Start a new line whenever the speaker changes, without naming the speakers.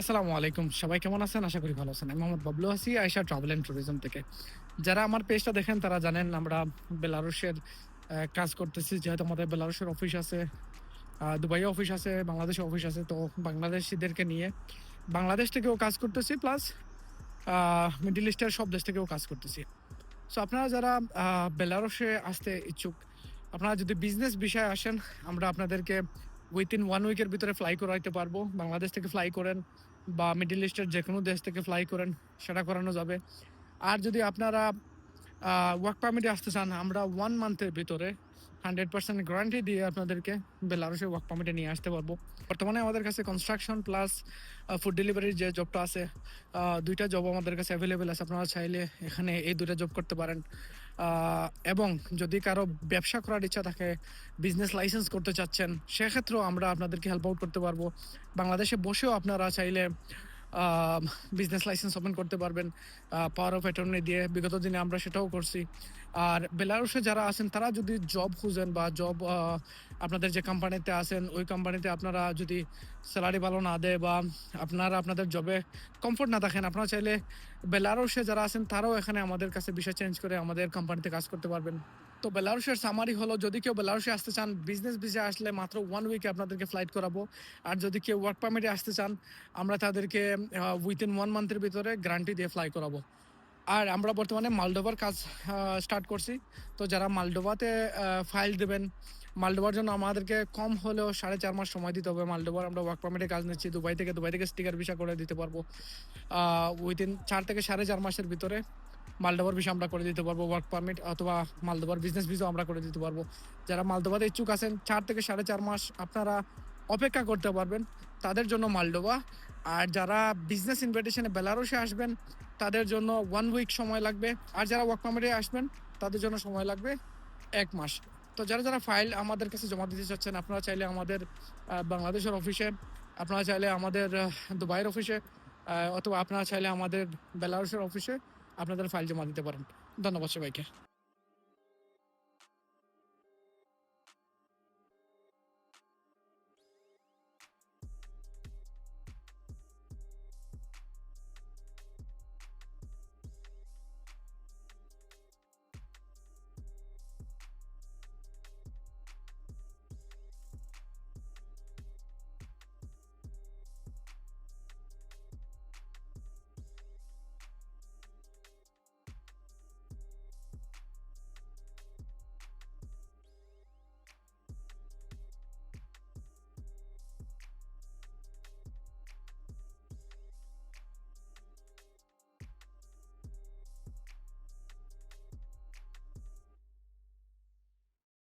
আসসালামু আলাইকুম। সবাই কেমন আছেন? আশা করি ভালো আছেন। আমি মোহাম্মদ বাবলু আছি আয়েশা ট্রাভেল অ্যান্ড ট্যুরিজম থেকে। যারা আমার পেজটা দেখেন তারা জানেন আমরা বেলারুশের কাজ করতেছি। যেহেতু আমাদের বেলারুশের অফিস আছে, দুবাইয়ে অফিস আছে, বাংলাদেশে অফিস আছে। তো বাংলাদেশীদেরকে নিয়ে বাংলাদেশ থেকেও কাজ করতেছি প্লাস মিডল ইস্টের সব দেশ থেকেও কাজ করতেছি। সো আপনারা যারা বেলারুশে আসতে ইচ্ছুক, আপনারা যদি বিজনেস বিষয়ে আসেন, আমরা আপনাদেরকে উইথিন 1 উইকের ভিতরে ফ্লাই করাইতে পারবো। বাংলাদেশ থেকে ফ্লাই করেন বা মিডল ইস্টের যেকোনো দেশ থেকে ফ্লাই করেন, সেটা করানো যাবে। আর যদি আপনারা ওয়ার্ক পারমিটে আসতে চান, আমরা 1 মান্থের ভিতরে 100% গ্যারান্টি দিয়ে আপনাদেরকে বেলারুশে ওয়ার্ক পারমিটে নিয়ে আসতে পারবো। বর্তমানে আমাদের কাছে কনস্ট্রাকশন প্লাস ফুড ডেলিভারির যে জবটা আছে, ২ টা জব আমাদের কাছে অ্যাভেলেবেল আছে। আপনারা চাইলে এখানে এই ২ টা জব করতে পারেন। এবং যদি কারো ব্যবসা করার ইচ্ছা থাকে, বিজনেস লাইসেন্স করতে চাচ্ছেন, সেক্ষেত্রেও আমরা আপনাদেরকে হেল্প আউট করতে পারবো। বাংলাদেশে বসেও আপনারা চাইলে বিজনেস লাইসেন্স ওপেন করতে পারবেন পাওয়ার অফ অ্যাটর্নি দিয়ে। বিগত দিনে আমরা সেটাও করছি। আর বেলারুশে যারা আছেন তারা যদি জব খুঁজেন বা জব আপনাদের যে কোম্পানিতে আছেন ওই কোম্পানিতে আপনারা যদি স্যালারি ভালো না দেয় বা আপনারা আপনাদের জবে কমফোর্ট না থাকেন, আপনারা চাইলে বেলারুশে যারা আছেন তারাও এখানে আমাদের কাছে ভিসা চেঞ্জ করে আমাদের কোম্পানিতে কাজ করতে পারবেন। তো বেলারুশের সামারি হলো, যদি কেউ বেলারুশে আসতে চান, বিজনেস ভিসা আসলে মাত্র 1 উইকে আপনাদেরকে ফ্লাইট করাবো। আর যদি কেউ ওয়ার্ক পারমিটে আসতে চান, আমরা তাদেরকে উইথিন 1 মান্থের ভিতরে গ্যারান্টি দিয়ে ফ্লাই করাবো। আর আমরা বর্তমানে মালডোভার কাজ স্টার্ট করছি। তো যারা মালডোভাতে ফাইল দেবেন, মালডোভার জন্য আমাদেরকে কম হলেও 4.5 মাস সময় দিতে হবে। মালডোভার আমরা ওয়ার্ক পারমিটে কাজ নিচ্ছি দুবাই থেকে স্টিকার ভিসা করে দিতে পারবো। উইথিন 4 থেকে 4.5 মাসের ভিতরে মালডোভার ভিসা আমরা করে দিতে পারবো, ওয়ার্ক পারমিট অথবা মালদোভার বিজনেস ভিসাও আমরা করে দিতে পারবো। যারা মালদোভাতে ইচ্ছুক আছেন, 4 থেকে 4.5 মাস আপনারা অপেক্ষা করতে পারবেন, তাদের জন্য মালডোভা। আর যারা বিজনেস ইনভিটেশনে বেলারুশে আসবেন, তাদের জন্য 1 উইক সময় লাগবে। আর যারা ওয়ার্ক পারমিটে আসবেন, তাদের জন্য সময় লাগবে 1 মাস। তো যারা যারা ফাইল আমাদের কাছে জমা দিতে চাচ্ছেন, আপনারা চাইলে আমাদের বাংলাদেশের অফিসে, আপনারা চাইলে আমাদের দুবাইয়ের অফিসে, অথবা আপনারা চাইলে আমাদের বেলারুশের অফিসে আপনাদের ফাইল জমা দিতে পারেন। ধন্যবাদ সবাইকে।